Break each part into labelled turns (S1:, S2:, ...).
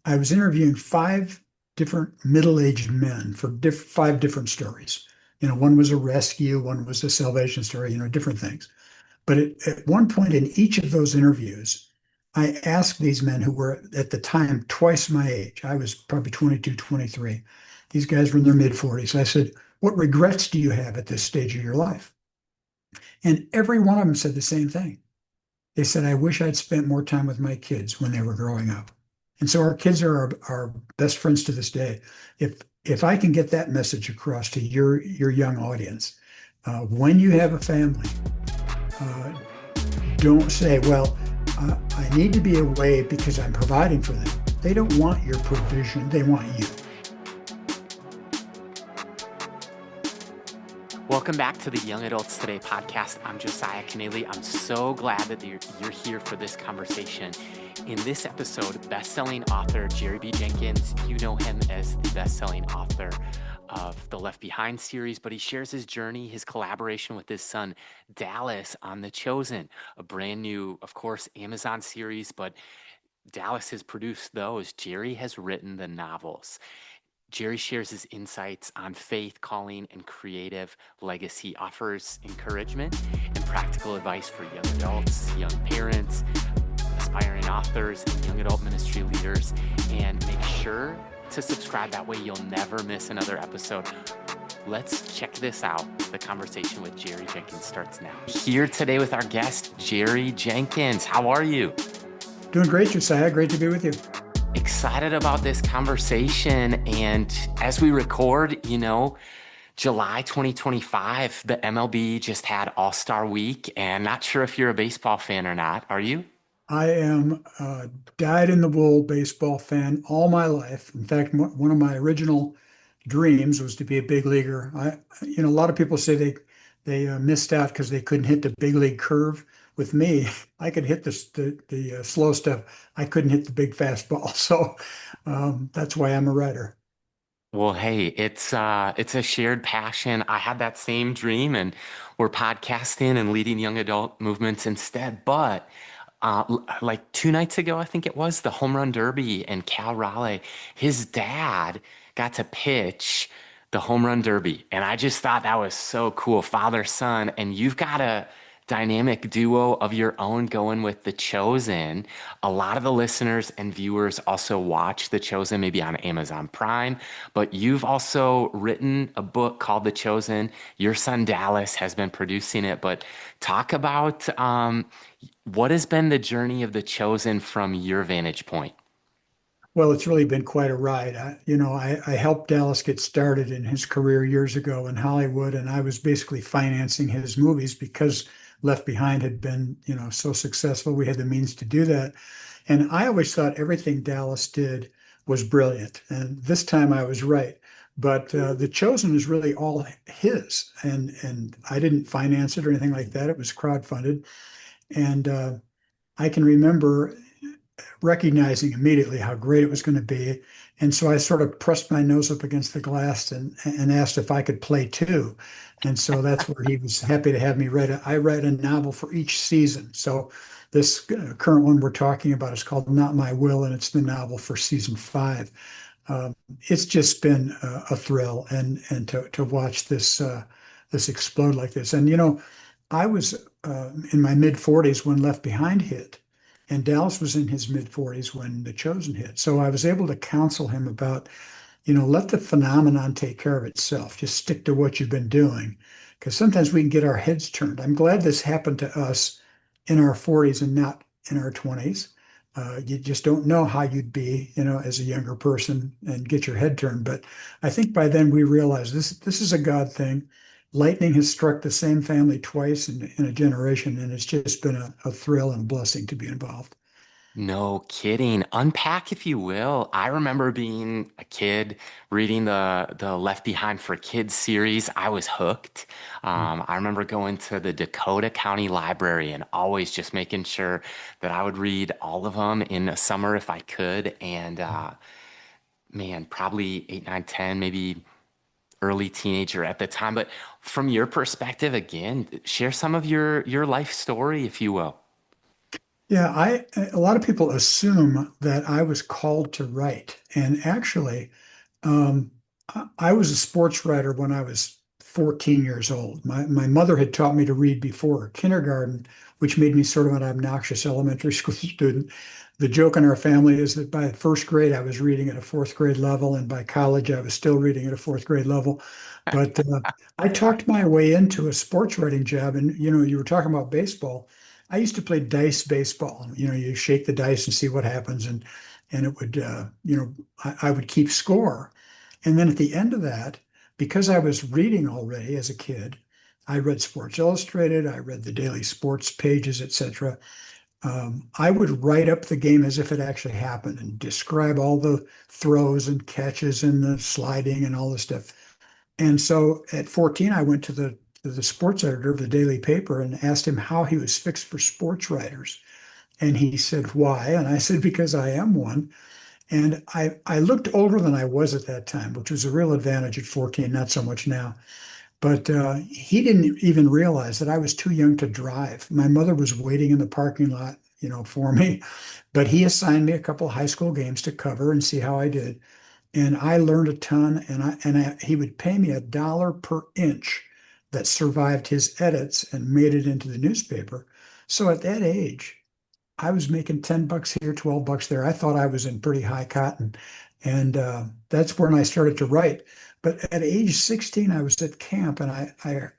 S1: I was interviewing five different middle-aged men for five different stories. One was a rescue, one was a salvation story, different things. But at one point in each of those interviews, I asked these men who were at the time twice my age. I was probably 22, 23. These guys were in their mid 40s. I said, "What regrets do you have at this stage of your life?" And every one of them said the same thing. They said, "I wish I'd spent more time with my kids when they were growing up." And so our kids are our best friends to this day. If I can get that message across to your young audience, when you have a family, uh, don't say, "Well, I need to be away because I'm providing for them." They don't want your provision, they want you.
S2: Welcome back to the Young Adults Today podcast. I'm Josiah Kennealy. I'm so glad that you're here for this conversation. In this episode, best-selling author Jerry B. Jenkins, you know him as the best-selling author of the Left Behind series, but he shares his journey, his collaboration with his son, Dallas, on The Chosen, a brand new, of course, Amazon series, but Dallas has produced those. Jerry has written the novels. Jerry shares his insights on faith, calling, and creative legacy, offers encouragement and practical advice for young adults, young parents, aspiring authors, and young adult ministry leaders. And make sure to subscribe. That way you'll never miss another episode. Let's check this out. The conversation with Jerry Jenkins starts now. Here today with our guest, Jerry Jenkins. How are you?
S1: Doing great, Josiah. Great to be with you.
S2: Excited about this conversation. And as we record, July 2025, the MLB just had All-Star Week, and not sure if you're a baseball fan or not. Are you?
S1: I am a dyed-in-the-wool baseball fan all my life. In fact, one of my original dreams was to be a big leaguer. A lot of people say they missed out because they couldn't hit the big league curve. With me, I could hit the slow stuff. I couldn't hit the big fastball. So that's why I'm a writer.
S2: Well, hey, it's a shared passion. I had that same dream, and we're podcasting and leading young adult movements instead. But like 2 nights ago, I think it was the home run derby, and Cal Raleigh, his dad got to pitch the home run derby, and I just thought that was so cool, father son. And you've got a dynamic duo of your own going with The Chosen. A lot of the listeners and viewers also watch The Chosen, maybe on Amazon Prime, but you've also written a book called The Chosen. Your son Dallas has been producing it, but talk about what has been the journey of The Chosen from your vantage point?
S1: Well, it's really been quite a ride. I helped Dallas get started in his career years ago in Hollywood, and I was basically financing his movies because Left Behind had been, so successful. We had the means to do that. And I always thought everything Dallas did was brilliant. And this time I was right. But The Chosen is really all his. And I didn't finance it or anything like that. It was crowdfunded. And I can remember recognizing immediately how great it was going to be. And so I sort of pressed my nose up against the glass and asked if I could play too. And so that's where he was happy to have me write. I write a novel for each season. So this current one we're talking about is called Not My Will, and it's the novel for season 5. It's just been a thrill, and to watch this explode like this. And I was in my mid 40s when Left Behind hit, and Dallas was in his mid 40s when The Chosen hit. So I was able to counsel him about, let the phenomenon take care of itself. Just stick to what you've been doing, because sometimes we can get our heads turned. I'm glad this happened to us in our 40s and not in our 20s. You just don't know how you'd be, as a younger person and get your head turned. But I think by then we realized this is a God thing. Lightning has struck the same family twice in a generation, and it's just been a thrill and a blessing to be involved.
S2: No kidding. Unpack, if you will. I remember being a kid reading the Left Behind for Kids series. I was hooked. I remember going to the Dakota County Library and always just making sure that I would read all of them in the summer if I could. And man, probably 8, 9, 10, maybe early teenager at the time. But from your perspective, again, share some of your life story, if you will.
S1: Yeah, a lot of people assume that I was called to write, and actually, um, I was a sports writer when I was 14 years old. My mother had taught me to read before kindergarten, which made me sort of an obnoxious elementary school student. The joke in our family is that by first grade, I was reading at a fourth grade level, and by college, I was still reading at a fourth grade level. But I talked my way into a sports writing job, and you were talking about baseball. I used to play dice baseball. You shake the dice and see what happens, and it would, I would keep score. And then at the end of that, because I was reading already as a kid, I read Sports Illustrated, I read the daily sports pages, etc. I would write up the game as if it actually happened and describe all the throws and catches and the sliding and all this stuff. And so at 14, I went to the sports editor of the daily paper and asked him how he was fixed for sports writers. And he said, "Why?" And I said, "Because I am one." And I looked older than I was at that time, which was a real advantage at 14, not so much now. But he didn't even realize that I was too young to drive. My mother was waiting in the parking lot, for me. But he assigned me a couple of high school games to cover and see how I did. And I learned a ton. He would pay me $1 per inch that survived his edits and made it into the newspaper. So at that age, I was making $10 here, $12 there. I thought I was in pretty high cotton. And that's when I started to write. But at age 16, I was at camp and I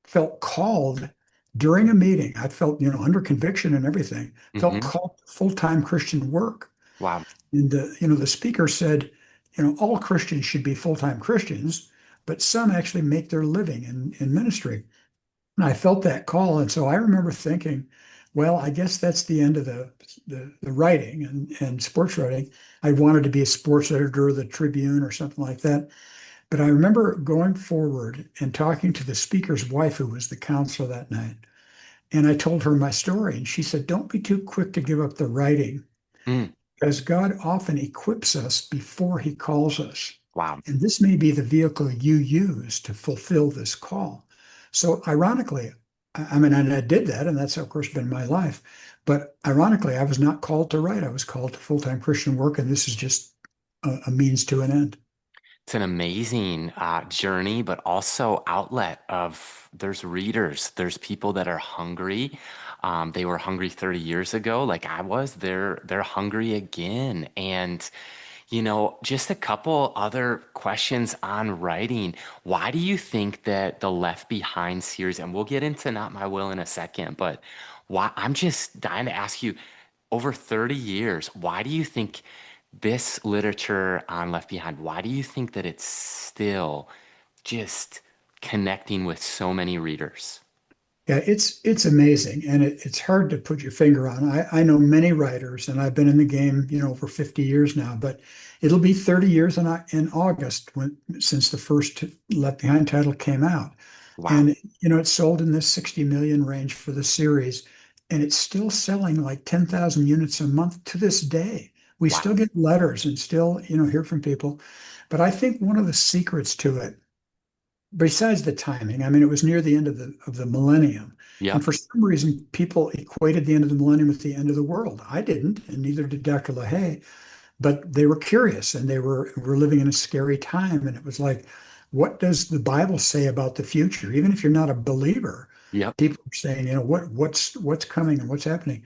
S1: felt called during a meeting. I felt, under conviction and everything, felt
S2: Hmm.
S1: called to full-time Christian work.
S2: Wow.
S1: And the speaker said, all Christians should be full-time Christians, but some actually make their living in ministry. And I felt that call. And so I remember thinking, well, I guess that's the end of the writing and sports writing. I wanted to be a sports editor of the Tribune or something like that. But I remember going forward and talking to the speaker's wife, who was the counselor that night. And I told her my story. And she said, "Don't be too quick to give up the writing,
S2: Mm,
S1: because God often equips us before he calls us.
S2: wow.
S1: And this may be the vehicle you use to fulfill this call." So ironically, I mean, and I did that, and that's of course been my life. But ironically, I was not called to write. I was called to full-time Christian work, and this is just a means to an end.
S2: It's an amazing journey, but also outlet of there's readers, there's people that are hungry. They were hungry 30 years ago, like I was. They're hungry again. And just a couple other questions on writing. Why do you think that the Left Behind series, and we'll get into Not My Will in a second, but why I'm just dying to ask you, over 30 years, why do you think this literature on Left Behind, why do you think that it's still just connecting with so many readers?
S1: Yeah, it's amazing, and it's hard to put your finger on. I know many writers, and I've been in the game, for 50 years now. But it'll be 30 years in August since the first Left Behind title came out,
S2: Wow.
S1: and it's sold in this 60 million range for the series, and it's still selling like 10,000 units a month to this day. We
S2: Wow.
S1: still get letters and still, hear from people. But I think one of the secrets to it, besides the timing, I mean, it was near the end of the millennium. And
S2: Yep.
S1: for some reason, people equated the end of the millennium with the end of the world. I didn't, and neither did Dr. LaHaye, but they were curious and they were living in a scary time. And it was like, what does the Bible say about the future? Even if you're not a believer,
S2: Yep.
S1: people are saying, what's coming and what's happening.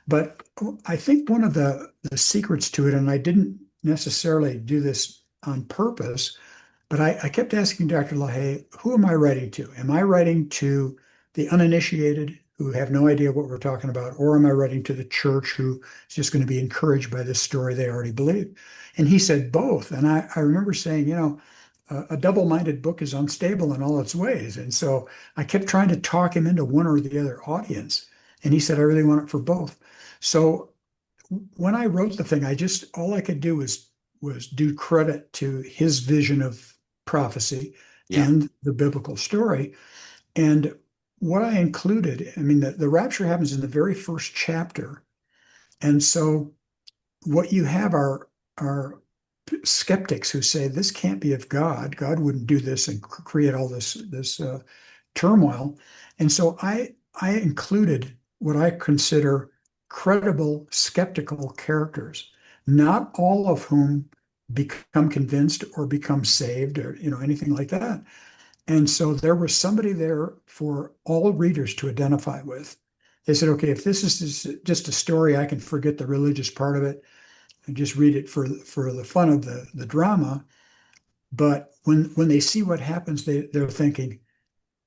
S1: But I think one of the secrets to it, and I didn't necessarily do this on purpose, but I kept asking Dr. LaHaye, who am I writing to? Am I writing to the uninitiated who have no idea what we're talking about? Or am I writing to the church who is just going to be encouraged by this story they already believe? And he said both. And I remember saying, a double-minded book is unstable in all its ways. And so I kept trying to talk him into one or the other audience. And he said, I really want it for both. So when I wrote the thing, all I could do was do credit to his vision of prophecy
S2: Yep.
S1: and the biblical story. And what I included, I mean, the rapture happens in the very first chapter. And so what you have are skeptics who say this can't be of God. God wouldn't do this and create all this turmoil. And so I included what I consider credible, skeptical characters, not all of whom become convinced or become saved or, anything like that. And so there was somebody there for all readers to identify with. They said, okay, if this is just a story, I can forget the religious part of it and just read it for the fun of the drama. But when they see what happens, they're thinking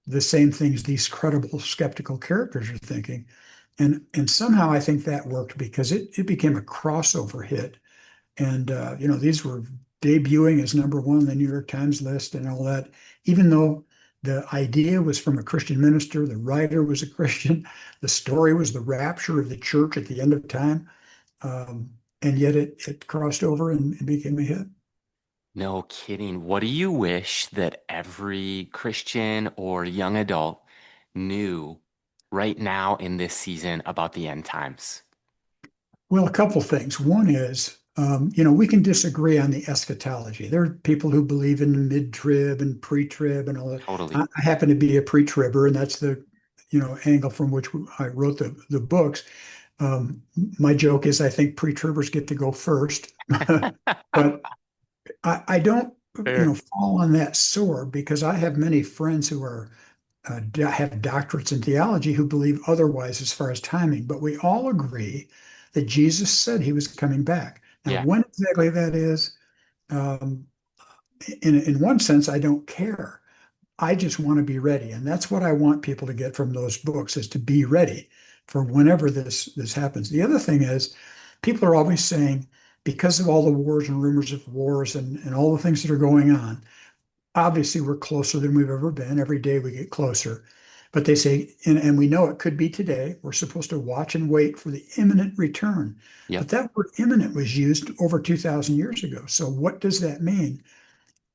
S1: the same things these credible skeptical characters are thinking. And somehow I think that worked because it became a crossover hit. And these were debuting as number one on the New York Times list and all that, even though the idea was from a Christian minister, the writer was a Christian, the story was the rapture of the church at the end of time. And yet it crossed over and became a hit.
S2: No kidding. What do you wish that every Christian or young adult knew right now in this season about the end times?
S1: Well, a couple things. One is, we can disagree on the eschatology. There are people who believe in the mid-trib and pre-trib and all that.
S2: Totally.
S1: I happen to be a pre-tribber, and that's the, angle from which I wrote the books. My joke is I think pre-tribbers get to go first, but I don't,
S2: Fair.
S1: fall on that sword because I have many friends who are have doctorates in theology who believe otherwise as far as timing, but we all agree that Jesus said he was coming back. Now,
S2: Yeah.
S1: when exactly that is, um, in one sense, I don't care. I just want to be ready, and that's what I want people to get from those books is to be ready for whenever this happens. The other thing is, people are always saying because of all the wars and rumors of wars and all the things that are going on, obviously we're closer than we've ever been. Every day we get closer. But they say, and we know it could be today, we're supposed to watch and wait for the imminent return. But
S2: Yep.
S1: that word imminent was used over 2,000 years ago. So what does that mean?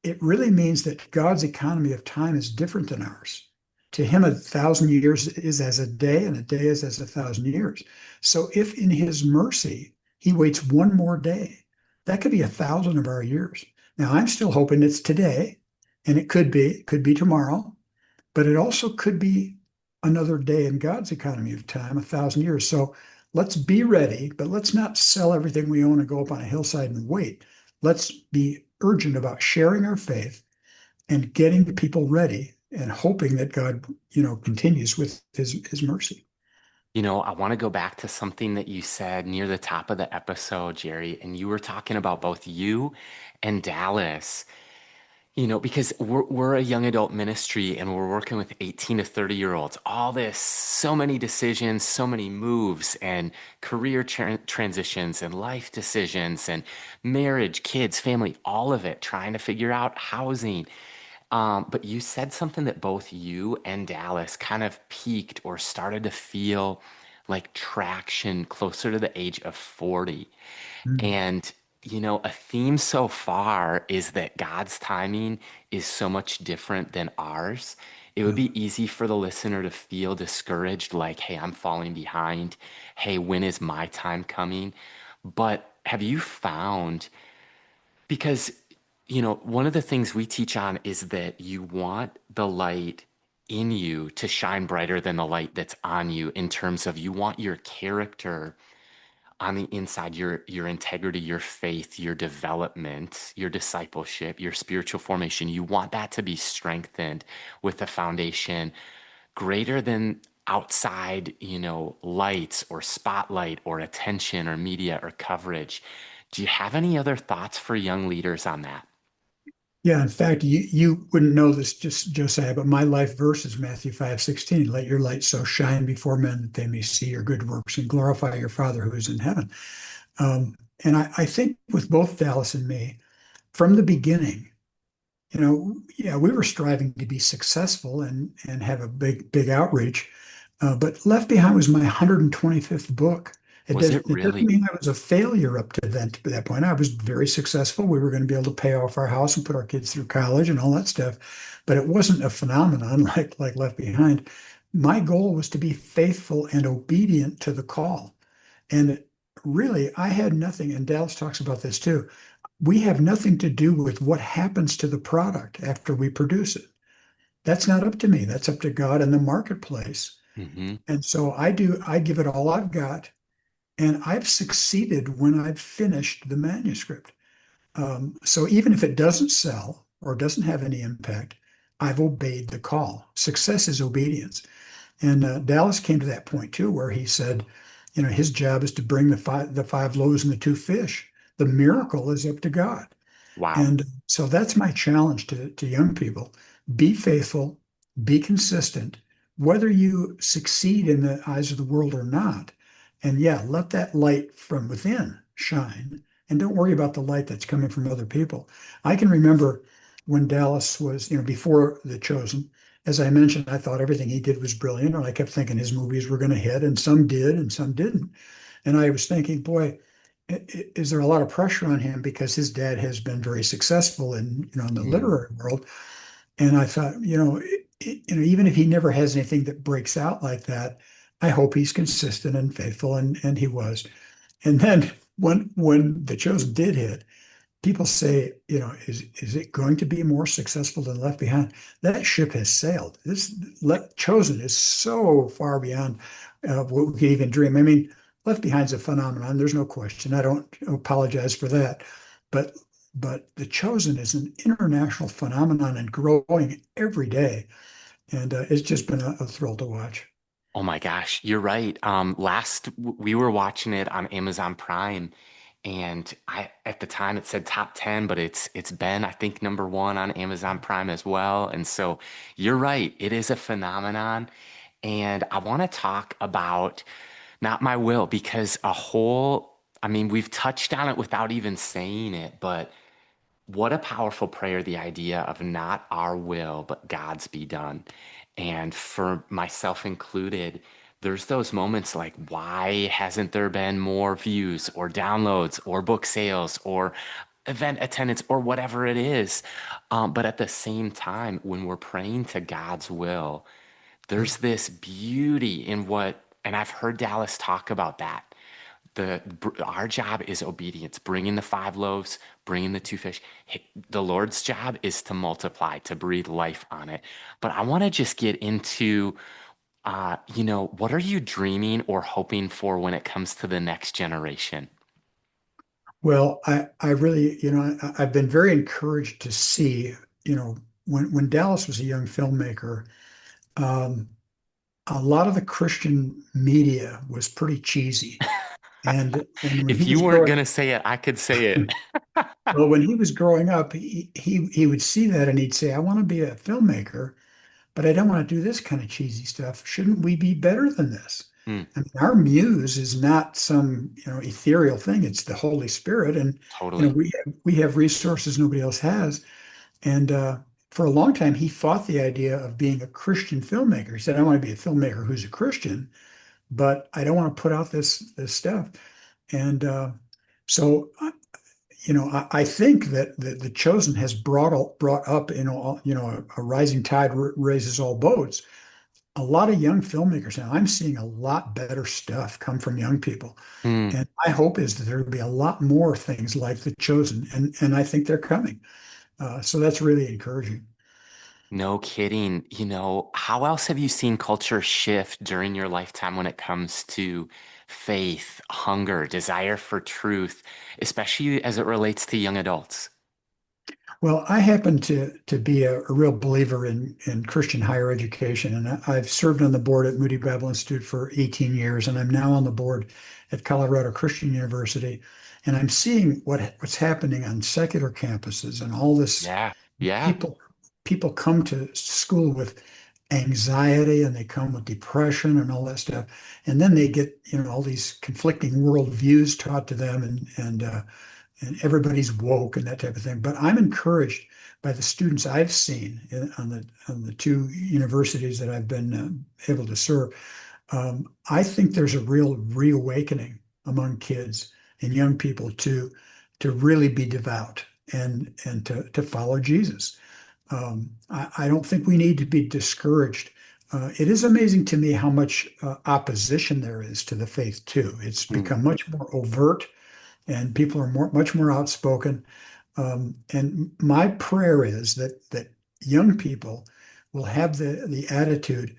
S1: It really means that God's economy of time is different than ours. To him, 1,000 years is as a day, and a day is as 1,000 years. So if in his mercy he waits one more day, that could be 1,000 of our years. Now I'm still hoping it's today, and it could be tomorrow, but it also could be another day in God's economy of time, 1,000 years. So let's be ready, but let's not sell everything we own and go up on a hillside and wait. Let's be urgent about sharing our faith and getting people ready and hoping that God, continues with his mercy.
S2: I want to go back to something that you said near the top of the episode, Jerry, and you were talking about both you and Dallas. Because we're a young adult ministry and we're working with 18 to 30-year-olds. All this, so many decisions, so many moves and career transitions and life decisions and marriage, kids, family, all of it, trying to figure out housing. But you said something that both you and Dallas kind of peaked or started to feel like traction closer to the age of 40.
S1: Mm.
S2: And, a theme so far is that God's timing is so much different than ours. It would
S1: Yeah.
S2: be easy for the listener to feel discouraged, like, hey, I'm falling behind. Hey, when is my time coming? But have you found, because, one of the things we teach on is that you want the light in you to shine brighter than the light that's on you in terms of you want your character on the inside, your integrity, your faith, your development, your discipleship, your spiritual formation. You want that to be strengthened with a foundation greater than outside, lights or spotlight or attention or media or coverage. Do you have any other thoughts for young leaders on that?
S1: Yeah, in fact, you wouldn't know this, just Josiah, but my life verse is Matthew 5:16. Let your light so shine before men that they may see your good works and glorify your Father who is in heaven. And I think with both Dallas and me, from the beginning, yeah, we were striving to be successful and have a big outreach. But Left Behind was my 125th book.
S2: Was it
S1: It doesn't
S2: really?
S1: mean I was a failure up to that point. I was very successful. We were going to be able to pay off our house and put our kids through college and all that stuff. But it wasn't a phenomenon like Left Behind. My goal was to be faithful and obedient to the call. And really, I had nothing, and Dallas talks about this too. We have nothing to do with what happens to the product after we produce it. That's not up to me. That's up to God and the marketplace.
S2: Hmm.
S1: And so I give it all I've got. and I've succeeded when I've finished the manuscript. So even if it doesn't sell or doesn't have any impact, I've obeyed the call. Success is obedience. And Dallas came to that point too, where he said, his job is to bring the five loaves and the two fish. The miracle is up to God.
S2: Wow.
S1: And so that's my challenge to young people. Be faithful, be consistent, whether you succeed in the eyes of the world or not. And yeah, let that light from within shine. And don't worry about the light that's coming from other people. I can remember when Dallas was, before The Chosen, as I mentioned, I thought everything he did was brilliant. And I kept thinking his movies were going to hit, and some did and some didn't. And I was thinking, boy, is there a lot of pressure on him because his dad has been very successful in the
S2: Mm.
S1: literary world? And I thought, even if he never has anything that breaks out like that, I hope he's consistent and faithful, and he was. And then when The Chosen did hit, people say, is it going to be more successful than Left Behind? That ship has sailed. Chosen is so far beyond what we could even dream. I mean, Left Behind's a phenomenon. There's no question. I don't apologize for that. But The Chosen is an international phenomenon and growing every day. And it's just been a thrill to watch.
S2: Oh my gosh, you're right. We were watching it on Amazon Prime, and I at the time it said top 10, but it's been I think number one on Amazon Prime as well. And so you're right, it is a phenomenon. And I want to talk about not my will because I mean, we've touched on it without even saying it, but what a powerful prayer, the idea of not our will, but God's be done. And for myself included, there's those moments like, why hasn't there been more views or downloads or book sales or event attendance or whatever it is? But at the same time, when we're praying to God's will, there's this beauty in and I've heard Dallas talk about that our job is obedience, bringing the five loaves, bringing the two fish. The Lord's job is to multiply, to breathe life on it. But I want to just get into, what are you dreaming or hoping for when it comes to the next generation?
S1: Well, I really, I've been very encouraged to see, when Dallas was a young filmmaker, um, a lot of the Christian media was pretty cheesy. And when
S2: If
S1: he
S2: you
S1: was
S2: weren't
S1: growing,
S2: gonna say it, I could say it.
S1: well, when he was growing up, he would see that and he'd say, "I want to be a filmmaker, but I don't want to do this kind of cheesy stuff. Shouldn't we be better than this?"
S2: Hmm,
S1: I mean, our muse is not some, ethereal thing. It's the Holy Spirit, and
S2: totally.
S1: we have resources nobody else has. And for a long time, he fought the idea of being a Christian filmmaker. He said, "I want to be a filmmaker who's a Christian, but I don't want to put out this stuff." And so, I think that the Chosen has brought up, a rising tide raises all boats. A lot of young filmmakers now. I'm seeing a lot better stuff come from young people,
S2: Hmm.
S1: and my hope is that there will be a lot more things like The Chosen, and I think they're coming. So that's really encouraging.
S2: No kidding. How else have you seen culture shift during your lifetime when it comes to faith, hunger, desire for truth, especially as it relates to young adults?
S1: Well, I happen to be a real believer in Christian higher education, and I've served on the board at Moody Bible Institute for 18 years, and I'm now on the board at Colorado Christian University, and I'm seeing what's happening on secular campuses and all this
S2: Yeah. Yeah.
S1: people people come to school with anxiety and they come with depression and all that stuff, and then they get all these conflicting worldviews taught to them, and everybody's woke and that type of thing. But I'm encouraged by the students I've seen on the two universities that I've been able to serve. I think there's a real reawakening among kids and young people to really be devout and to follow Jesus. I don't think we need to be discouraged. It is amazing to me how much opposition there is to the faith too. It's
S2: Mm,
S1: become much more overt, and people are much more outspoken. And my prayer is that young people will have the attitude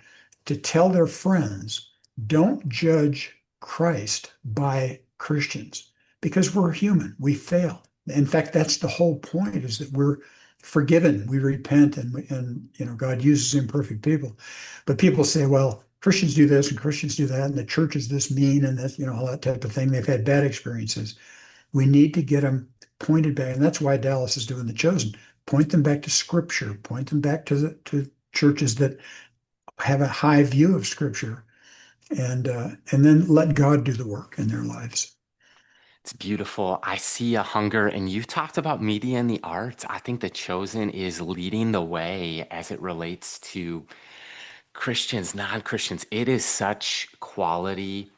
S1: to tell their friends, don't judge Christ by Christians because we're human. We fail. In fact, that's the whole point is that we're forgiven. We repent and God uses imperfect people. But people say, well, Christians do this and Christians do that, and the church is this mean and that, all that type of thing. They've had bad experiences. We need to get them pointed back. And that's why Dallas is doing The Chosen. Point them back to Scripture, point them back to churches that have a high view of Scripture, and then let God do the work in their lives.
S2: It's beautiful. I see a hunger, and you talked about media and the arts. I think The Chosen is leading the way as it relates to Christians, non-Christians. It is such quality.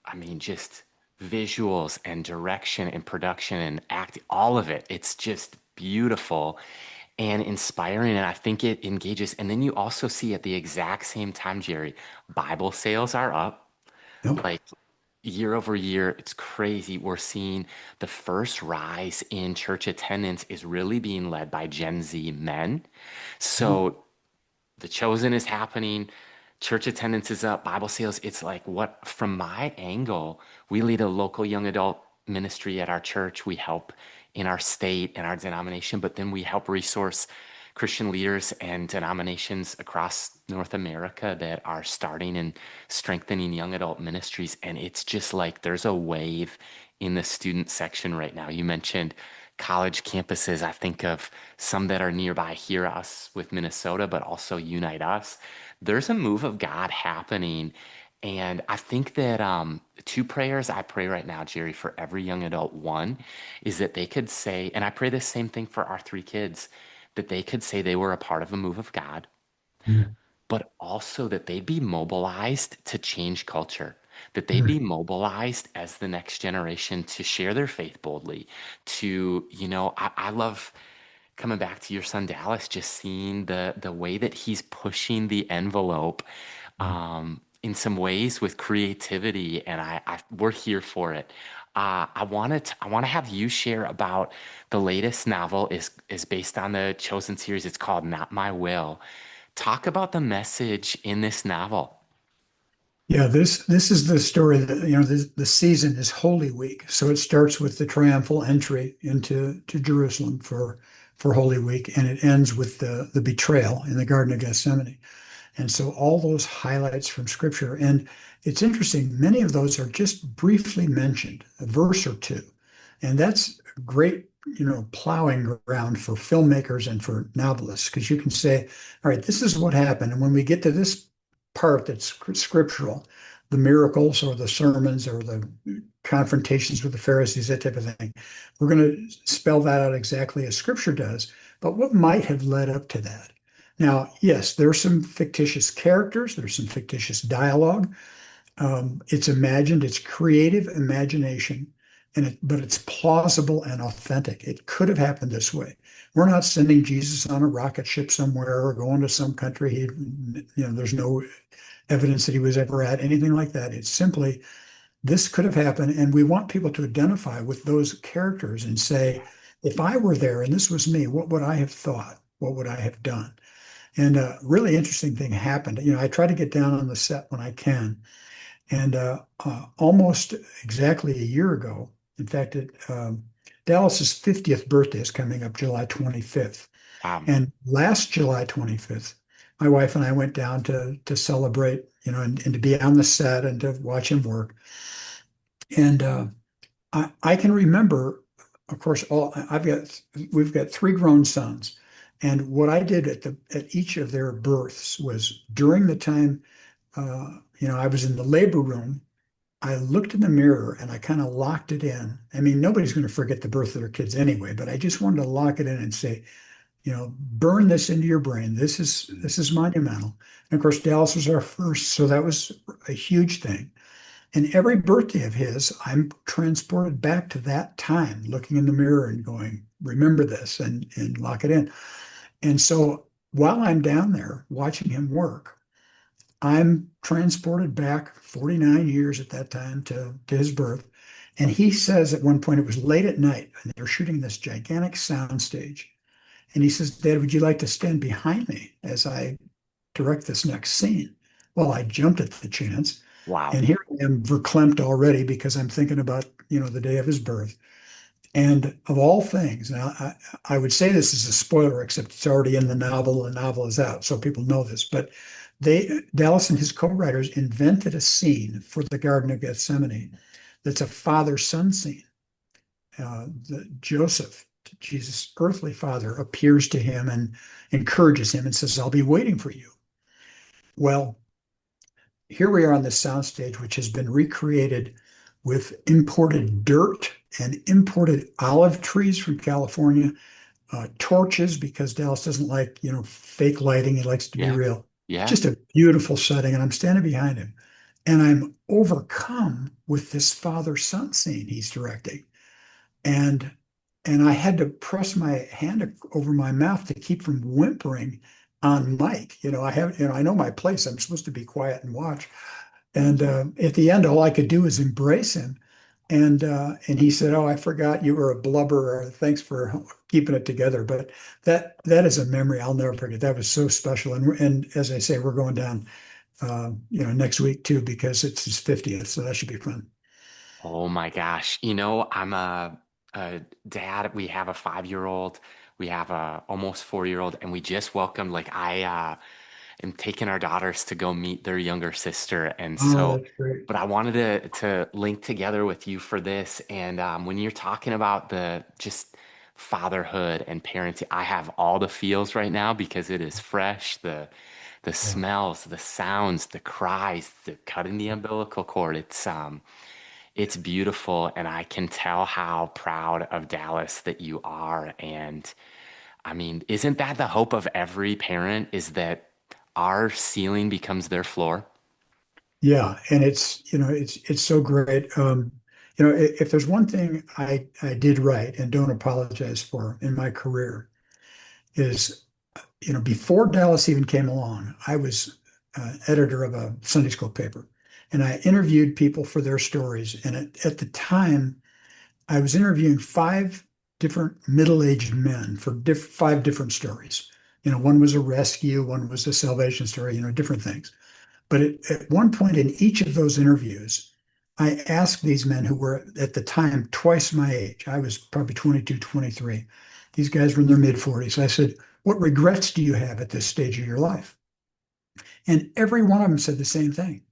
S2: I mean, just visuals and direction and production and acting, all of it. It's just beautiful and inspiring. And I think it engages. And then you also see at the exact same time, Jerry, Bible sales are up.
S1: Yep.
S2: Like year over year, it's crazy. We're seeing the first rise in church attendance is really being led by Gen Z men.
S1: Yep.
S2: So The Chosen is happening. Church attendance is up. Bible sales. It's like what, from my angle, we lead a local young adult ministry at our church. We help in our state and our denomination, but then we help resource Christian leaders and denominations across North America that are starting and strengthening young adult ministries. And it's just like there's a wave in the student section right now. You mentioned college campuses. I think of some that are nearby here, us with Minnesota, but also Unite Us. There's a move of God happening. And I think that two prayers I pray right now, Jerry, for every young adult. One is that they could say, and I pray the same thing for our three kids, that they could say they were a part of a move of God,
S1: Mm.
S2: but also that they'd be mobilized to change culture, that they'd
S1: Mm.
S2: be mobilized as the next generation to share their faith boldly, to, I love coming back to your son Dallas, just seeing the way that he's pushing the envelope in some ways with creativity, and we're here for it. I want to have you share about the latest novel is based on the Chosen series. It's called Not My Will. Talk about the message in this novel.
S1: Yeah, this is the story that the season is Holy Week, so it starts with the triumphal entry to Jerusalem for Holy Week, and it ends with the betrayal in the Garden of Gethsemane. And so all those highlights from Scripture, and it's interesting, many of those are just briefly mentioned, a verse or two, and that's great, plowing ground for filmmakers and for novelists because you can say, all right, this is what happened, and when we get to this part that's scriptural, the miracles or the sermons or the confrontations with the Pharisees, that type of thing. We're going to spell that out exactly as Scripture does, but what might have led up to that? Now, yes, there's some fictitious characters, there's some fictitious dialogue. It's imagined, it's creative imagination, but it's plausible and authentic. It could have happened this way. We're not sending Jesus on a rocket ship somewhere or going to some country. There's no evidence that he was ever at anything like that. It's simply this could have happened, and we want people to identify with those characters and say, if I were there and this was me, what would I have thought? What would I have done? And a really interesting thing happened. I try to get down on the set when I can. And almost exactly a year ago, in fact, Dallas's 50th birthday is coming up July 25th.
S2: Um,
S1: And last July 25th, my wife and I went down to celebrate, and to be on the set and to watch him work. And I can remember, of course, we've got three grown sons. And what I did at each of their births was during the time, I was in the labor room. I looked in the mirror and I kind of locked it in. I mean, nobody's going to forget the birth of their kids anyway, but I just wanted to lock it in and say, burn this into your brain. This is monumental. And of course, Dallas was our first, so that was a huge thing. And every birthday of his, I'm transported back to that time, looking in the mirror and going, remember this and lock it in. And so while I'm down there watching him work, I'm transported back 49 years at that time to his birth. And he says at one point, it was late at night, and they're shooting this gigantic sound stage. And he says, Dad, would you like to stand behind me as I direct this next scene? Well, I jumped at the chance.
S2: Wow.
S1: And here I am verklempt already because I'm thinking about, the day of his birth. And of all things, now I would say this is a spoiler, except it's already in the novel. The novel is out, so people know this. But Dallas and his co-writers invented a scene for the Garden of Gethsemane that's a father-son scene. Joseph, Jesus' earthly father, appears to him and encourages him and says, "I'll be waiting for you." Well, here we are on this soundstage, which has been recreated with imported dirt and imported olive trees from California, torches, because Dallas doesn't like, fake lighting. He likes to be
S2: Yeah.
S1: real.
S2: Yeah.
S1: Just a beautiful setting. And I'm standing behind him and I'm overcome with this father-son scene he's directing. And I had to press my hand over my mouth to keep from whimpering on mic. I know my place. I'm supposed to be quiet and watch. And at the end, all I could do was embrace him. And he said, "Oh, I forgot you were a blubberer. Thanks for keeping it together." But that is a memory I'll never forget. That was so special. And as I say, we're going down, next week too, because it's his 50th. So that should be fun.
S2: Oh my gosh. I'm a dad. We have a 5-year-old. We have a almost 4-year-old, and we just welcomed, like, I am taking our daughters to go meet their younger sister. And
S1: Oh,
S2: so,
S1: that's great.
S2: but I wanted to link together with you for this. And when you're talking about the just fatherhood and parenting, I have all the feels right now because it is fresh. The
S1: Yeah.
S2: smells, the sounds, the cries, the cutting the umbilical cord. It's beautiful, and I can tell how proud of Dallas that you are. And I mean, isn't that the hope of every parent, is that our ceiling becomes their floor?
S1: Yeah, and it's so great. If there's one thing I did right and don't apologize for in my career is, before Dallas even came along, I was editor of a Sunday school paper, and I interviewed people for their stories. And at the time, I was interviewing five different middle-aged men for five different stories. One was a rescue, one was a salvation story, different things. But at one point in each of those interviews, I asked these men who were at the time twice my age. I was probably 22, 23. These guys were in their mid 40s. I said, "What regrets do you have at this stage of your life?" And every one of them said the same thing.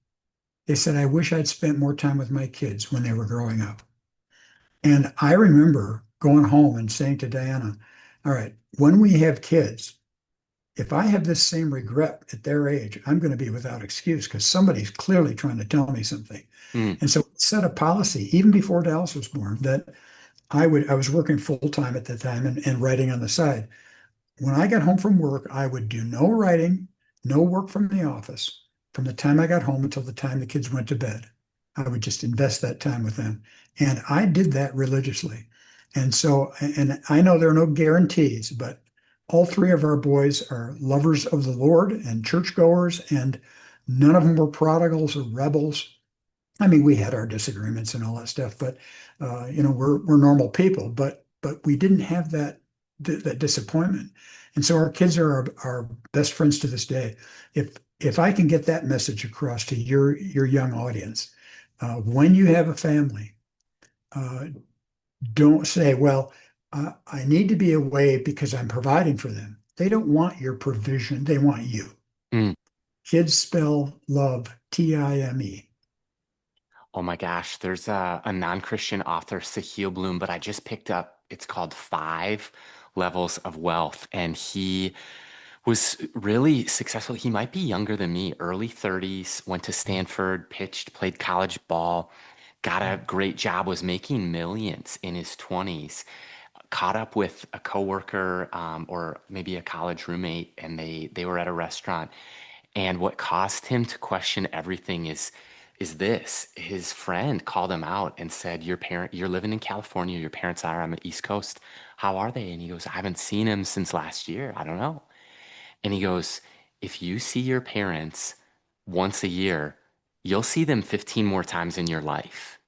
S1: They said, "I wish I'd spent more time with my kids when they were growing up." And I remember going home and saying to Diana, "All right, when we have kids, if I have this same regret at their age, I'm going to be without excuse because somebody's clearly trying to tell me something."
S2: Mm,
S1: And so we set a policy even before Dallas was born that I was working full time at the time and writing on the side. When I got home from work, I would do no writing, no work from the office from the time I got home until the time the kids went to bed. I would just invest that time with them. And I did that religiously. And so, and I know there are no guarantees, but all three of our boys are lovers of the Lord and churchgoers, and none of them were prodigals or rebels. I mean, we had our disagreements and all that stuff, but we're normal people. But we didn't have that disappointment, and so our kids are our best friends to this day. If I can get that message across to your young audience, when you have a family, uh, don't say, "Well, I need to be away because I'm providing for them." They don't want your provision; they want you.
S2: mm.
S1: Kids spell love Time.
S2: Oh my gosh, there's a non-Christian author, Sahil Bloom, but I just picked up, it's called Five Levels of Wealth. And he was really successful. He might be younger than me, early 30s, went to Stanford, pitched, played college ball, got a great job, was making millions in his 20s, caught up with a coworker, or maybe a college roommate, and they were at a restaurant. And what caused him to question everything is this. His friend called him out and said, you're living in California, your parents are on the East Coast. How are they?" And he goes, "I haven't seen him since last year. I don't know." And he goes, "If you see your parents once a year, you'll see them 15 more times in your life."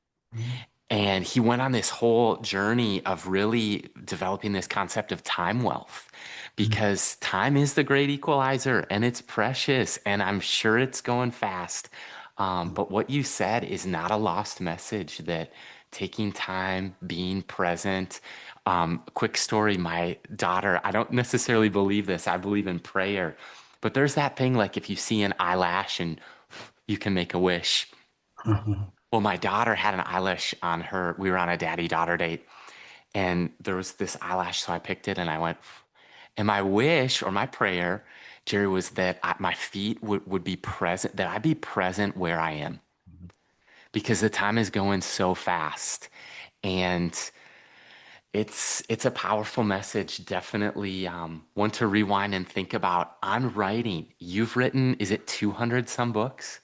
S2: And he went on this whole journey of really developing this concept of time wealth, because time is the great equalizer and it's precious, and I'm sure it's going fast. But what you said is not a lost message that taking time, being present. Quick story, my daughter, I don't necessarily believe this. I believe in prayer. But there's that thing like if you see an eyelash and you can make a wish.
S1: Uh-huh.
S2: Well, my daughter had an eyelash on her. We were on a daddy-daughter date, and there was this eyelash, so I picked it and I went, and my wish or my prayer, Jerry, was that my feet would be present, that I'd be present where I am because the time is going so fast. And it's a powerful message. Definitely one to rewind and think about. On writing, you've written, is it 200 some books?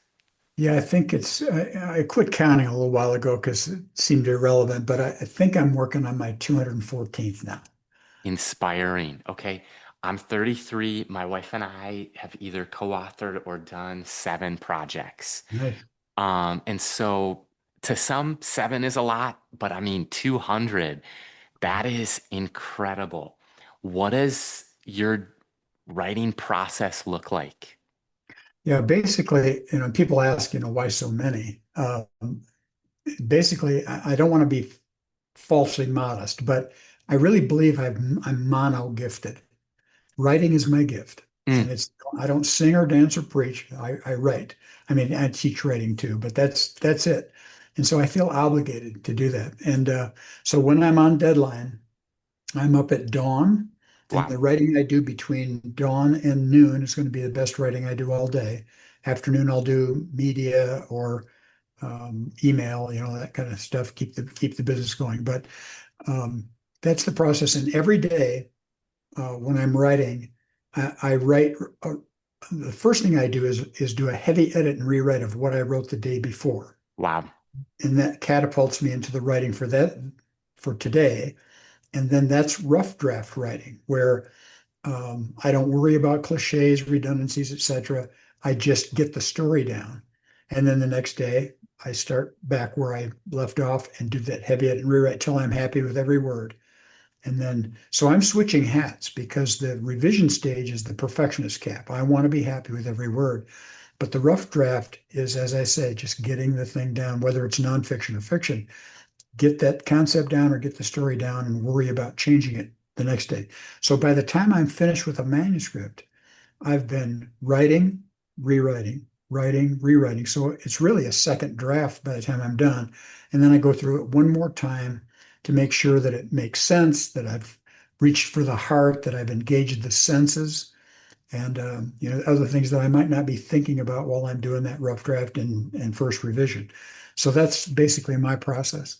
S1: Yeah, I think I quit counting a little while ago because it seemed irrelevant, but I think I'm working on my 214th now.
S2: Inspiring. Okay. I'm 33. My wife and I have either co-authored or done 7 projects.
S1: Nice.
S2: And so to some, 7 is a lot, but I mean, 200, that is incredible. What does your writing process look like?
S1: Yeah, basically, people ask, why so many? Basically, I don't want to be falsely modest, but I really believe I'm mono gifted. Writing is my gift. And
S2: Mm,
S1: I don't sing or dance or preach. I write. I mean, I teach writing too, but that's it. And so I feel obligated to do that. And so when I'm on deadline, I'm up at dawn, and
S2: wow.
S1: the writing I do between dawn and noon is going to be the best writing I do all day. Afternoon, I'll do media or email, that kind of stuff, keep the business going. But um, that's the process. And every day when I'm writing, I write. The first thing I do is do a heavy edit and rewrite of what I wrote the day before,
S2: Wow.
S1: and that catapults me into the writing for today. And then that's rough draft writing, where I don't worry about cliches, redundancies, etc. I just get the story down. And then the next day, I start back where I left off and do that heavy edit and rewrite till I'm happy with every word. And then, so I'm switching hats because the revision stage is the perfectionist cap. I want to be happy with every word. But the rough draft is, as I say, just getting the thing down, whether it's nonfiction or fiction, get that concept down or get the story down and worry about changing it the next day. So by the time I'm finished with a manuscript, I've been writing, rewriting, writing, rewriting. So it's really a second draft by the time I'm done. And then I go through it one more time to make sure that it makes sense, that I've reached for the heart, that I've engaged the senses, and other things that I might not be thinking about while I'm doing that rough draft and first revision. So that's basically my process.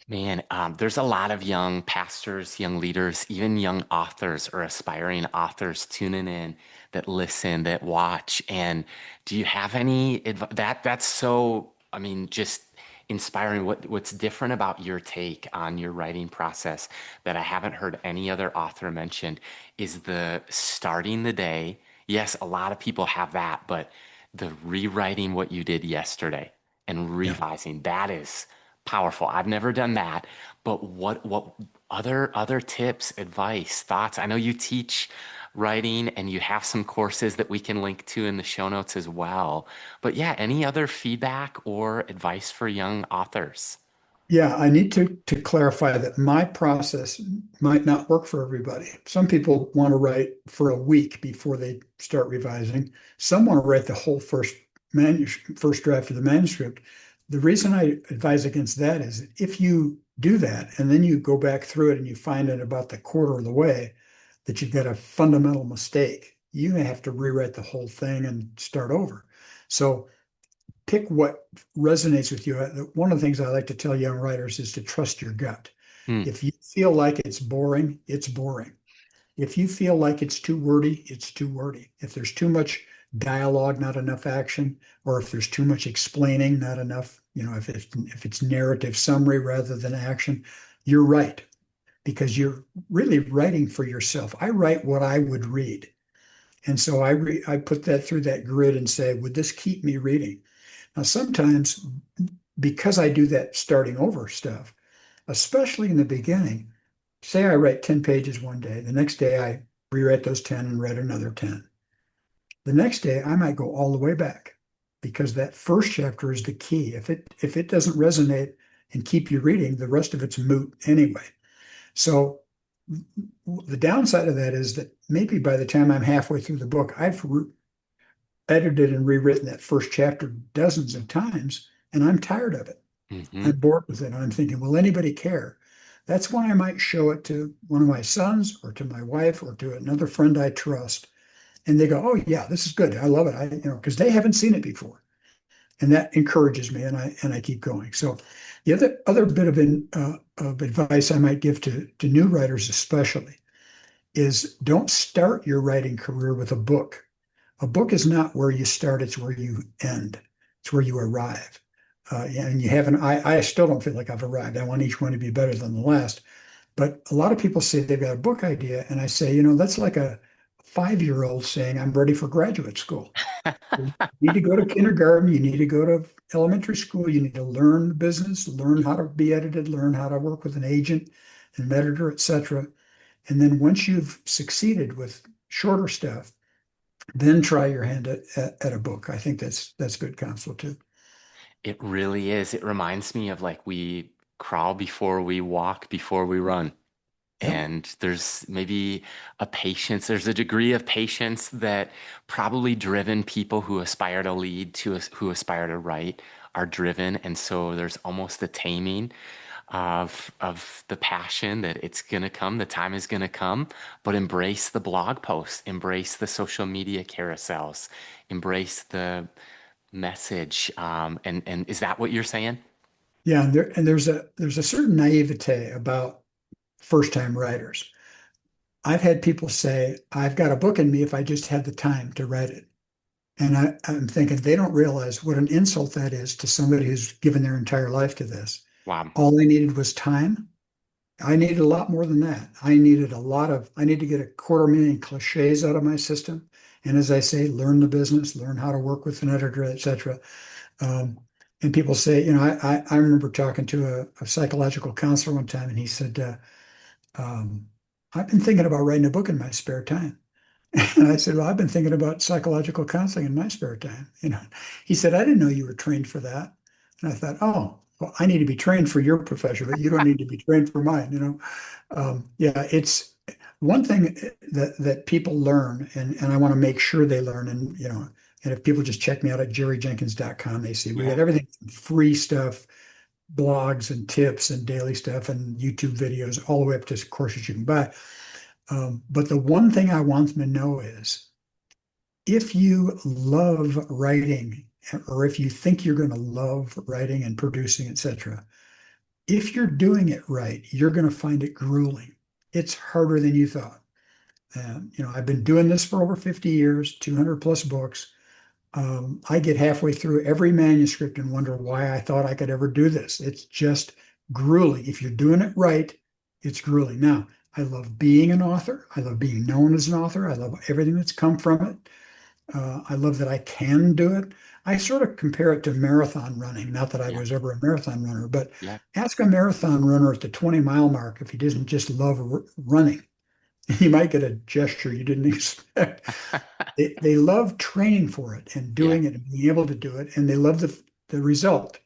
S2: Man, there's a lot of young pastors, young leaders, even young authors or aspiring authors tuning in that listen, that watch. And do you have any that's so, I mean, just inspiring. What's different about your take on your writing process that I haven't heard any other author mentioned is the starting the day. Yes, a lot of people have that, but the rewriting what you did yesterday and
S1: Yeah.
S2: revising, that is powerful. I've never done that, but what other tips, advice, thoughts? I know you teach writing and you have some courses that we can link to in the show notes as well. But yeah, any other feedback or advice for young authors?
S1: Yeah, I need to clarify that my process might not work for everybody. Some people want to write for a week before they start revising. Some want to write the whole first draft of the manuscript. The reason I advise against that is if you do that and then you go back through it and you find it about the quarter of the way that you've got a fundamental mistake, you may have to rewrite the whole thing and start over. So pick what resonates with you. One of the things I like to tell young writers is to trust your gut.
S2: Hmm.
S1: If you feel like it's boring, it's boring. If you feel like it's too wordy, it's too wordy. If there's too much dialogue, not enough action, or if there's too much explaining, not enough, if it's narrative summary rather than action, you're right because you're really writing for yourself. I write what I would read. And so I put that through that grid and say, would this keep me reading? Now, sometimes because I do that starting over stuff, especially in the beginning, say I write 10 pages one day, the next day I rewrite those 10 and read another 10. The next day I might go all the way back because that first chapter is the key. If it doesn't resonate and keep you reading, the rest of it's moot anyway. So the downside of that is that maybe by the time I'm halfway through the book, I've edited and rewritten that first chapter dozens of times, and I'm tired of it.
S2: Hmm.
S1: I'm bored with it. I'm thinking, will anybody care? That's when I might show it to one of my sons or to my wife or to another friend I trust. And they go, oh yeah, this is good. I love it. Because they haven't seen it before. And that encourages me, and I keep going. So the other bit of advice I might give to new writers especially is don't start your writing career with a book. A book is not where you start, it's where you end. It's where you arrive. And you haven't, I still don't feel like I've arrived. I want each one to be better than the last. But a lot of people say they've got a book idea. And I say, that's like a 5-year-old saying, I'm ready for graduate school. You need to go to kindergarten, you need to go to elementary school, you need to learn the business, learn how to be edited, learn how to work with an agent, an editor, etc. And then once you've succeeded with shorter stuff, then try your hand at a book. I think that's good counsel too.
S2: It really is. It reminds me of like we crawl before we walk, before we run.
S1: Yep.
S2: And there's maybe there's a degree of patience that probably driven people who aspire to lead, who aspire to write, are driven. And so there's almost a taming of the passion that it's gonna come, the time is gonna come, but embrace the blog posts, embrace the social media carousels, embrace the message. And is that what you're saying?
S1: Yeah, and there's a certain naivete about first time writers. I've had people say, I've got a book in me if I just had the time to write it. And I'm thinking they don't realize what an insult that is to somebody who's given their entire life to this.
S2: Wow.
S1: All I needed was time. I needed a lot more than that. I need to get 250,000 cliches out of my system. And as I say, learn the business, learn how to work with an editor, etc. Um, and people say, I remember talking to a psychological counselor one time, and he said, um, I've been thinking about writing a book in my spare time. And I said, well, I've been thinking about psychological counseling in my spare time. He said, I didn't know you were trained for that. And I thought, oh, well, I need to be trained for your profession, but you don't need to be trained for mine. Yeah, it's one thing that people learn, and I want to make sure they learn. And if people just check me out at jerryjenkins.com, they see we got
S2: Yeah.
S1: everything from free stuff, blogs and tips and daily stuff and YouTube videos, all the way up to courses you can buy. But the one thing I want them to know is if you love writing, or if you think you're going to love writing and producing, etc., if you're doing it right, you're going to find it grueling. It's harder than you thought. I've been doing this for over 50 years, 200 plus books. I get halfway through every manuscript and wonder why I thought I could ever do this. It's just grueling. If you're doing it right, it's grueling. Now, I love being an author. I love being known as an author. I love everything that's come from it. I love that I can do it. I sort of compare it to marathon running. Not that I
S2: Yeah.
S1: was ever a marathon runner, but
S2: Yeah.
S1: ask a marathon runner at the 20-mile mark if he doesn't just love running. You might get a gesture you didn't expect. They love training for it and
S2: Yeah.
S1: doing it and being able to do it, and they love the result.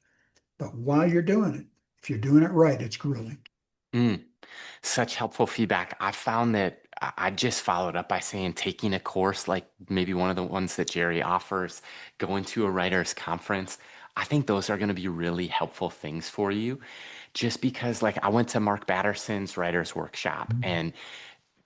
S1: But while you're doing it, if you're doing it right, it's grueling.
S2: Mm. Such helpful feedback. I found that I just followed up by saying taking a course like maybe one of the ones that Jerry offers, going to a writer's conference. I think those are going to be really helpful things for you. Just because, like, I went to Mark Batterson's writer's workshop and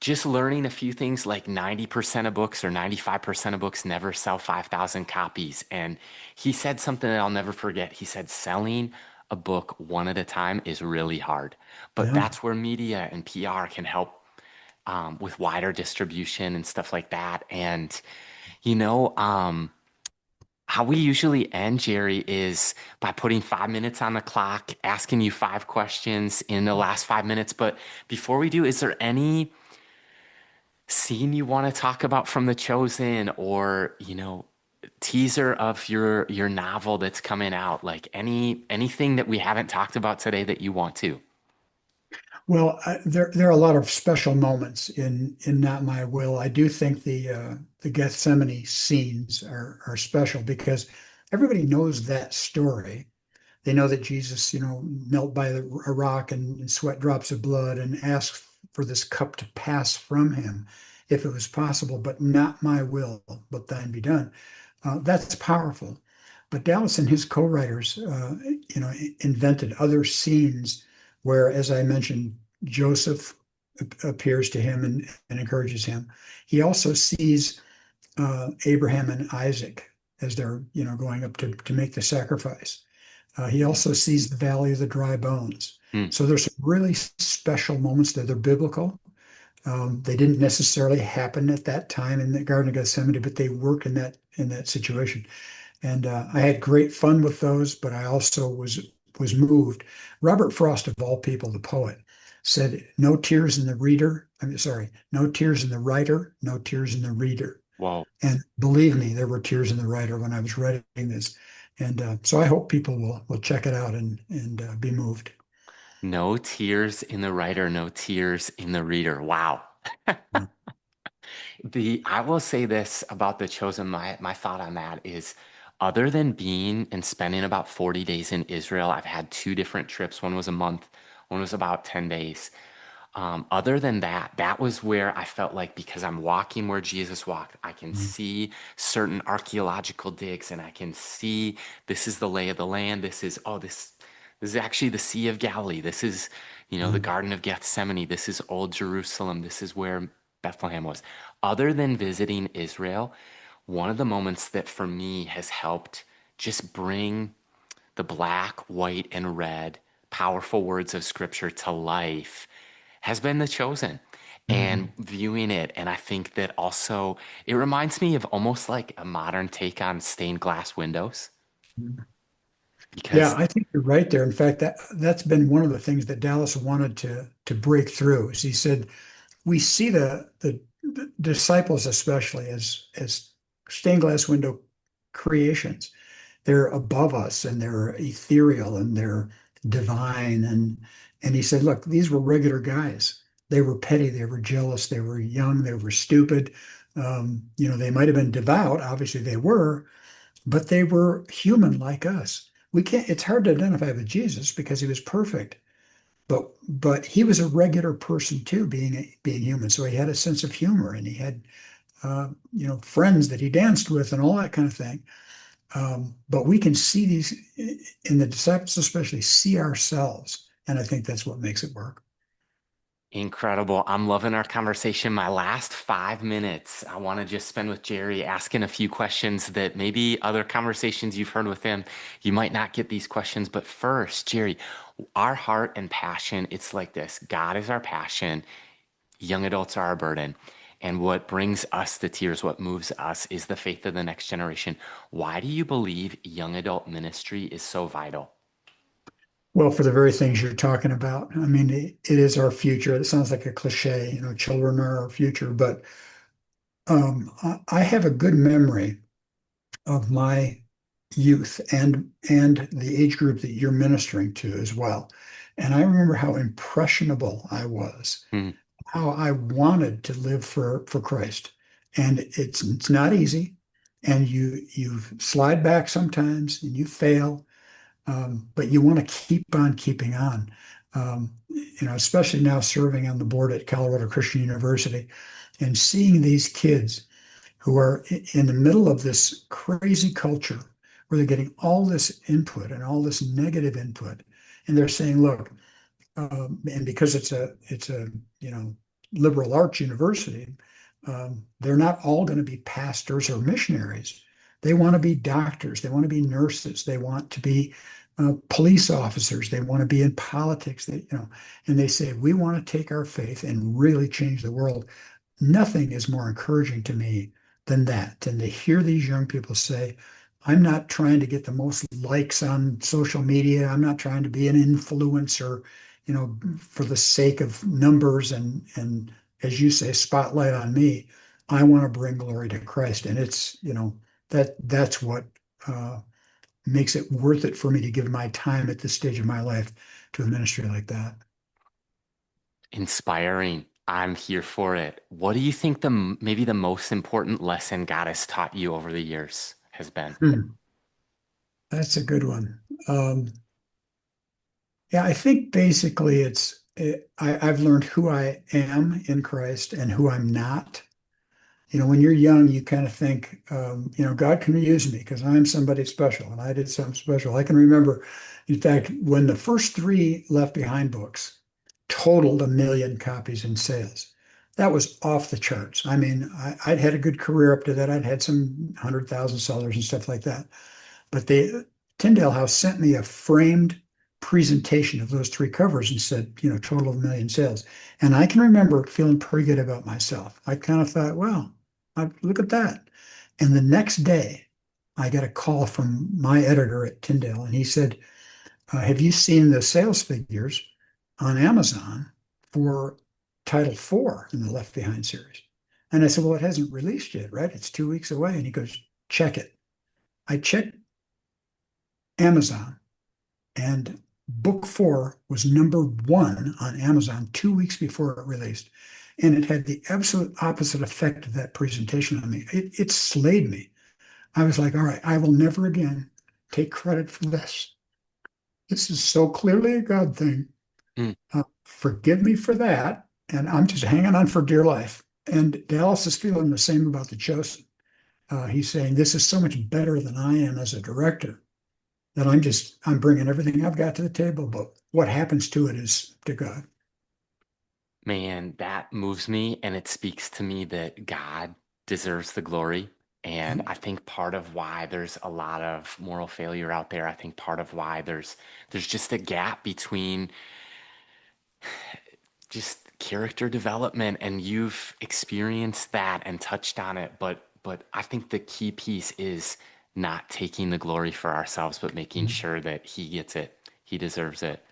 S2: just learning a few things like 90% of books or 95% of books never sell 5,000 copies. And he said something that I'll never forget. He said, selling a book one at a time is really hard. But
S1: Yeah.
S2: that's where media and PR can help with wider distribution and stuff like that. And, you know, how we usually end, Jerry, is by putting 5 minutes on the clock, asking you 5 questions in the last 5 minutes. But before we do, is there any scene you want to talk about from The Chosen or, teaser of your novel that's coming out? Like anything that we haven't talked about today that you want to?
S1: Well, there are a lot of special moments in Not My Will. I do think the Gethsemane scenes are special because everybody knows that story. They know that Jesus, knelt by a rock and sweat drops of blood and asked for this cup to pass from him if it was possible, but not my will, but thine be done. That's powerful. But Dallas and his co-writers, invented other scenes where, as I mentioned, Joseph appears to him and encourages him. He also sees Abraham and Isaac as they're, going up to make the sacrifice. He also sees the valley of the dry bones.
S2: Hmm.
S1: So there's some really special moments that are biblical. They didn't necessarily happen at that time in the Garden of Gethsemane, but they work in that situation. And I had great fun with those, but I also was moved. Robert Frost, of all people, the poet, said, "No tears in the reader. I'm sorry, no tears in the writer, no tears in the reader."
S2: Whoa.
S1: And believe me, there were tears in the writer when I was writing this. And so I hope people will check it out and be moved.
S2: No tears in the writer, no tears in the reader. Wow.
S1: Yeah.
S2: I will say this about The Chosen. My thought on that is, other than being and spending about 40 days in Israel, I've had two different trips. One was a month, one was about 10 days. Other than that, that was where I felt like, because I'm walking where Jesus walked, I can
S1: Mm,
S2: see certain archaeological digs and I can see this is the lay of the land. This is actually the Sea of Galilee. This is, the
S1: mm,
S2: Garden of Gethsemane. This is Old Jerusalem. This is where Bethlehem was. Other than visiting Israel, one of the moments that for me has helped just bring the black, white, and red powerful words of scripture to life has been The Chosen and
S1: mm,
S2: viewing it. And I think that also it reminds me of almost like a modern take on stained glass windows
S1: mm. Yeah,
S2: because,
S1: I think you're right there. In fact, that's been one of the things that Dallas wanted to break through. Is he said we see the disciples especially as stained glass window creations. They're above us and they're ethereal and they're divine. And he said, look, these were regular guys. They were petty, they were jealous, they were young, they were stupid. They might have been devout, obviously they were, but they were human like us. We can't, it's hard to identify with Jesus because he was perfect, but he was a regular person too, being human. So he had a sense of humor and he had friends that he danced with and all that kind of thing. But we can see these in the disciples, especially see ourselves. And I think that's what makes it work.
S2: incredible. I'm loving our conversation. My last 5 minutes, I want to just spend with Jerry asking a few questions that maybe other conversations you've heard with him, you might not get these questions. But first, Jerry, our heart and passion, it's like this: God is our passion, young adults are our burden. And what brings us the tears, what moves us, is the faith of the next generation. Why do you believe young adult ministry is so vital?
S1: Well, for the very things you're talking about. I mean, it is our future. It sounds like a cliche, children are our future, but I have a good memory of my youth and the age group that you're ministering to as well. And I remember how impressionable I was,
S2: Hmm.
S1: how I wanted to live for Christ. And it's not easy. And you slide back sometimes and you fail, but you want to keep on keeping on. Especially now serving on the board at Colorado Christian University and seeing these kids who are in the middle of this crazy culture where they're getting all this input and all this negative input, and they're saying, "Look," and because it's a liberal arts university, they're not all going to be pastors or missionaries. They want to be doctors. They want to be nurses. They want to be police officers. They want to be in politics. And they say we want to take our faith and really change the world. Nothing is more encouraging to me than that. And to hear these young people say, I'm not trying to get the most likes on social media. I'm not trying to be an influencer, for the sake of numbers and as you say, spotlight on me. I want to bring glory to Christ. And it's, that's what makes it worth it for me to give my time at this stage of my life to a ministry like that.
S2: Inspiring. I'm here for it. What do you think maybe the most important lesson God has taught you over the years has been?
S1: Hmm. That's a good one. Yeah, I think basically I've learned who I am in Christ and who I'm not. When you're young, you kind of think, God can use me because I'm somebody special and I did something special. I can remember, in fact, when the first three Left Behind books totaled 1 million copies in sales. That was off the charts. I mean, I'd had a good career up to that. I'd had some 100,000 sellers and stuff like that. But Tyndale House sent me a framed presentation of those three covers and said, total of 1 million sales. And I can remember feeling pretty good about myself. I kind of thought, well, look at that. And the next day, I got a call from my editor at Tyndale, and he said, have you seen the sales figures on Amazon for Title 4 in the Left Behind series? And I said, well, it hasn't released yet, right? It's 2 weeks away. And he goes, check it. I checked Amazon, and book 4 was number 1 on Amazon 2 weeks before it released. And it had the absolute opposite effect of that presentation on me. It slayed me. I was like, all right, I will never again take credit for this. This is so clearly a God thing.
S2: Mm.
S1: Forgive me for that. And I'm just hanging on for dear life. And Dallas is feeling the same about The Chosen. He's saying, this is so much better than I am as a director that I'm bringing everything I've got to the table, but what happens to it is to God.
S2: Man, that moves me and it speaks to me that God deserves the glory. And I think part of why there's a lot of moral failure out there, I think part of why there's just a gap between just character development, and you've experienced that and touched on it, but I think the key piece is not taking the glory for ourselves, but making sure that he gets it. He deserves it.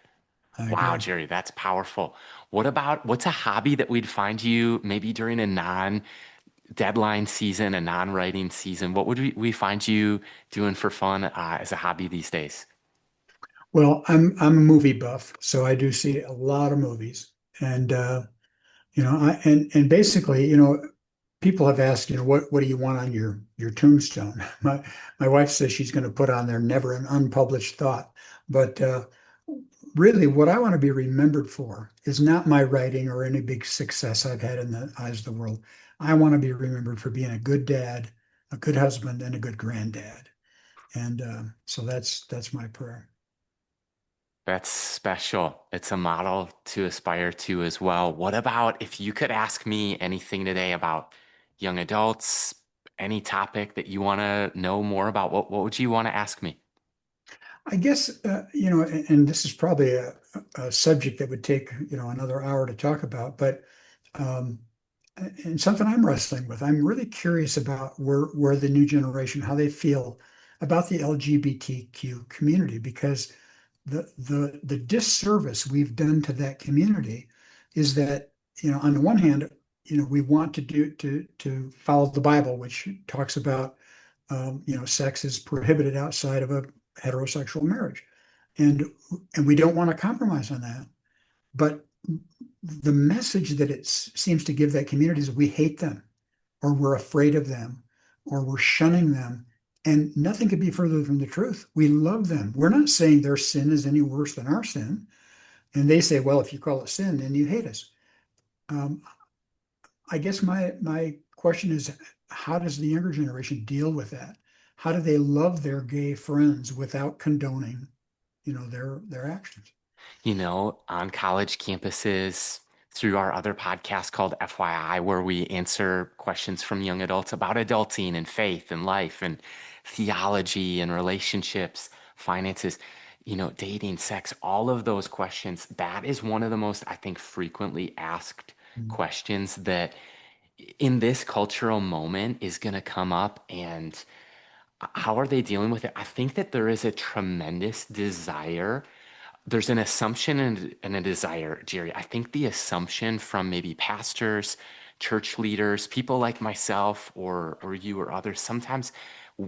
S1: I
S2: Wow,
S1: agree.
S2: Jerry, that's powerful. What's a hobby that we'd find you maybe during a non-deadline season, a non-writing season? What would we find you doing for fun as a hobby these days?
S1: Well, I'm a movie buff, so I do see a lot of movies, and and basically, people have asked, what do you want on your tombstone? My wife says she's going to put on there never an unpublished thought, but really, what I want to be remembered for is not my writing or any big success I've had in the eyes of the world. I want to be remembered for being a good dad, a good husband, and a good granddad. And so that's my prayer.
S2: That's special. It's a model to aspire to as well. What about if you could ask me anything today about young adults, any topic that you want to know more about? What would you want to ask me?
S1: I guess and this is probably a subject that would take another hour to talk about, but um, and something I'm wrestling with. I'm really curious about where the new generation, how they feel about the LGBTQ community, because the disservice we've done to that community is that, on the one hand, we want to follow the Bible, which talks about sex is prohibited outside of a heterosexual marriage. And and we don't want to compromise on that. But the message that it seems to give that community is we hate them, or we're afraid of them, or we're shunning them. And nothing could be further from the truth. We love them. We're not saying their sin is any worse than our sin. And they say, well, if you call it sin, then you hate us. Um, I guess my question is, how does the younger generation deal with that? How do they love their gay friends without condoning, their actions?
S2: On college campuses, through our other podcast called FYI, where we answer questions from young adults about adulting and faith and life and theology and relationships, finances, dating, sex, all of those questions. That is one of the most, I think, frequently asked
S1: Mm,
S2: questions that in this cultural moment is going to come up. And how are they dealing with it? I think that there is a tremendous desire. There's an assumption and a desire, Jerry. I think the assumption from maybe pastors, church leaders, people like myself or you or others, sometimes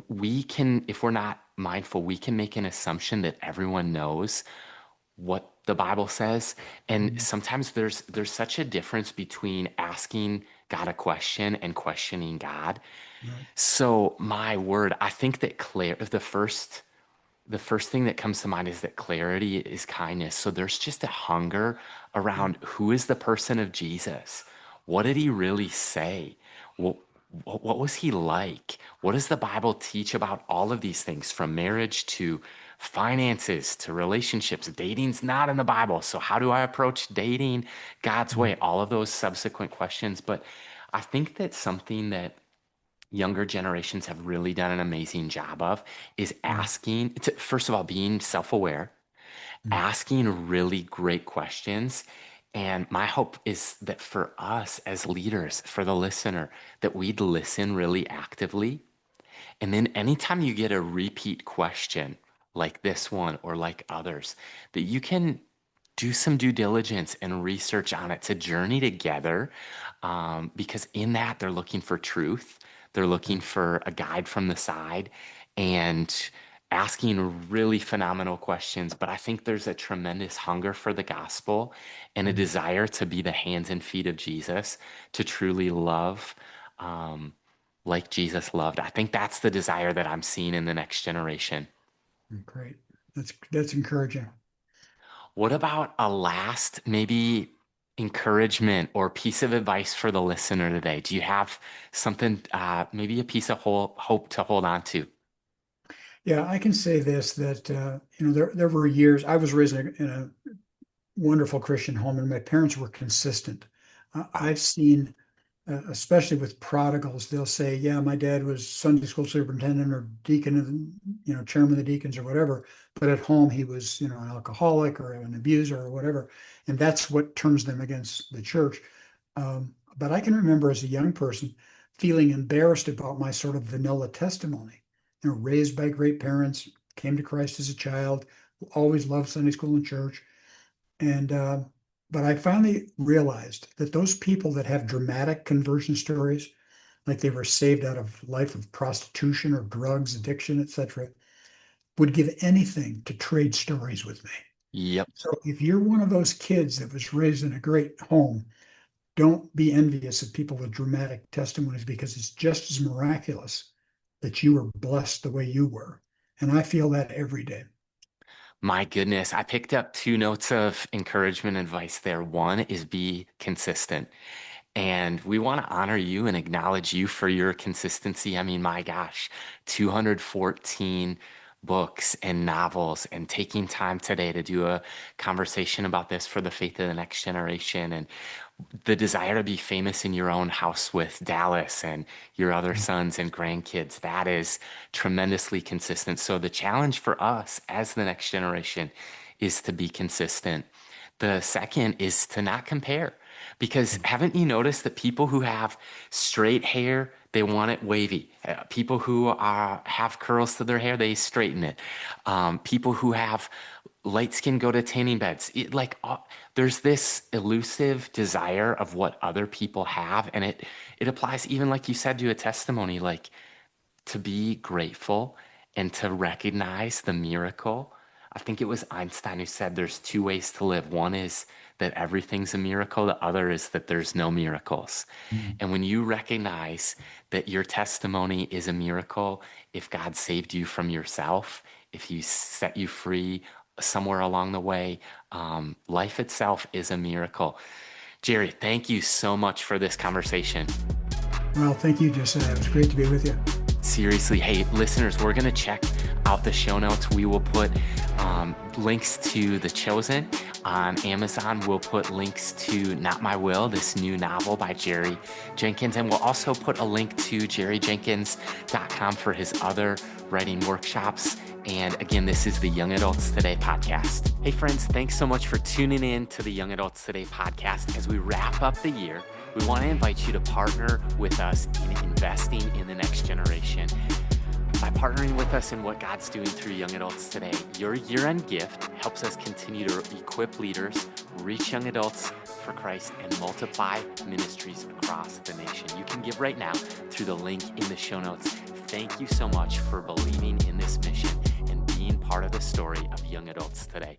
S2: we can, if we're not mindful, we can make an assumption that everyone knows what the Bible says. And
S1: mm,
S2: sometimes there's such a difference between asking God a question and questioning God.
S1: right.
S2: So my word, I think that Claire, the first the first thing that comes to mind is that clarity is kindness. So there's just a hunger around who is the person of Jesus? What did he really say? What, what was he like? What does the Bible teach about all of these things, from marriage to finances to relationships? Dating's not in the Bible. So how do I approach dating God's way? All of those subsequent questions. But I think that something that younger generations have really done an amazing job of is asking, first of all, being self-aware, asking really great questions. And my hope is that for us as leaders, for the listener, that we'd listen really actively. And then anytime you get a repeat question like this one or like others, that you can do some due diligence and research on it to journey together. Because in that, they're looking for truth. They're looking for a guide from the side and asking really phenomenal questions. But I think there's a tremendous hunger for the gospel and a desire to be the hands and feet of Jesus, to truly love like Jesus loved. I think that's the desire that I'm seeing in the next generation.
S1: Great. That's encouraging.
S2: What about a last, maybe encouragement or piece of advice for the listener today? Do you have something, maybe a piece of hope to hold on to?
S1: Yeah, I can say this, that there were years I was raised in a wonderful Christian home, and my parents were consistent. I've seen, especially with prodigals, they'll say, "Yeah, my dad was Sunday school superintendent or deacon, of chairman of the deacons or whatever, but at home he was, an alcoholic or an abuser or whatever," and that's what turns them against the church. But I can remember as a young person feeling embarrassed about my sort of vanilla testimony. Raised by great parents, came to Christ as a child, always loved Sunday school and church. And but I finally realized that those people that have dramatic conversion stories, like they were saved out of life of prostitution or drugs, addiction, etc., would give anything to trade stories with me.
S2: Yep.
S1: So if you're one of those kids that was raised in a great home, don't be envious of people with dramatic testimonies, because it's just as miraculous that you were blessed the way you were. And I feel that every day.
S2: My goodness, I picked up two notes of encouragement advice there. One is be consistent. And we want to honor you and acknowledge you for your consistency. I mean, my gosh, 214 books and novels, and taking time today to do a conversation about this for the faith of the next generation, and the desire to be famous in your own house with Dallas and your other sons and grandkids. That is tremendously consistent. So the challenge for us as the next generation is to be consistent. The second is to not compare. Because haven't you noticed that people who have straight hair, they want it wavy. People who have curls to their hair, they straighten it. People who have light skin go to tanning beds. There's this elusive desire of what other people have, and it applies even, like you said, to a testimony, like to be grateful and to recognize the miracle. I think it was Einstein who said there's two ways to live. One is that everything's a miracle. The other is that there's no miracles.
S1: Mhm.
S2: And when you recognize that your testimony is a miracle, if God saved you from yourself, if he set you free somewhere along the way, life itself is a miracle. Jerry, thank you so much for this conversation.
S1: Well, thank you, Josiah. It was great to be with you.
S2: Seriously, hey, listeners, we're going to check out the show notes. We will put links to The Chosen on Amazon. We'll put links to Not My Will, this new novel by Jerry Jenkins. And we'll also put a link to jerryjenkins.com for his other writing workshops. And again, this is the Young Adults Today podcast. Hey, friends, thanks so much for tuning in to the Young Adults Today podcast. As we wrap up the year, we want to invite you to partner with us in investing in the next generation. By partnering with us in what God's doing through Young Adults Today, your year-end gift helps us continue to equip leaders, reach young adults for Christ, and multiply ministries across the nation. You can give right now through the link in the show notes. Thank you so much for believing in this mission and being part of the story of Young Adults Today.